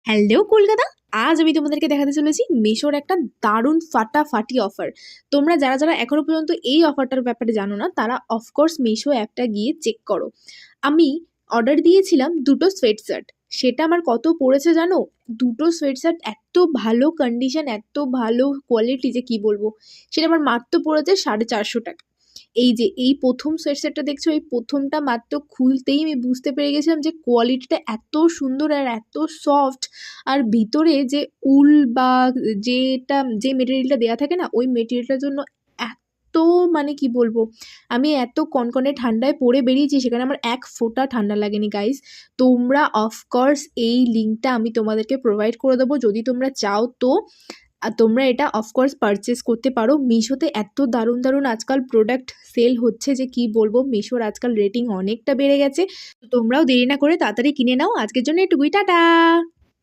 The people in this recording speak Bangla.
হ্যালো কলকাতা। আজ আমি তোমাদেরকে দেখাতে চলেছি মিশোর একটা দারুণ ফাটাফাটি অফার। তোমরা যারা যারা এখনো পর্যন্ত এই অফারটার ব্যাপারে জানো না তারা অফকোর্স মিশো অ্যাপটা গিয়ে চেক করো। আমি অর্ডার দিয়েছিলাম দুটো সোয়েট শার্ট। সেটা আমার কত পড়েছে জানো? দুটো সোয়েট শার্ট এত ভালো কন্ডিশন, এত ভালো কোয়ালিটি যে কি বলবো। সেটা আমার মাত্র পড়েছে 450 টাকা। এই যে এই প্রথম সেটটা দেখছো, এই প্রথমটা মাত্র খুলতেই আমি বুঝতে পেরে গেছিলাম যে কোয়ালিটিটা এত সুন্দর আর এত সফট। আর ভিতরে যে উল বা যে মেটেরিয়ালটা দেওয়া থাকে না, ওই মেটেরিয়ালটার জন্য এত মানে কি বলবো, আমি এত কনকনে ঠান্ডায় পরে বেরিয়েছি, সেখানে আমার এক ফোঁটা ঠান্ডা লাগেনি গাইস। তোমরা অফকোর্স এই লিঙ্কটা আমি তোমাদেরকে প্রোভাইড করে দেবো যদি তোমরা চাও তো। আর তোমরা এটা অফকোর্স পারচেস করতে পারো। মিশোতে এত দারুণ দারুণ আজকাল প্রোডাক্ট সেল হচ্ছে যে কি বলবো। মিশোর আজকাল রেটিং অনেকটা বেড়ে গেছে। তো তোমরাও দেরি না করে তাড়াতাড়ি কিনে নাও। আজকের জন্য এটুকুই, টাটা।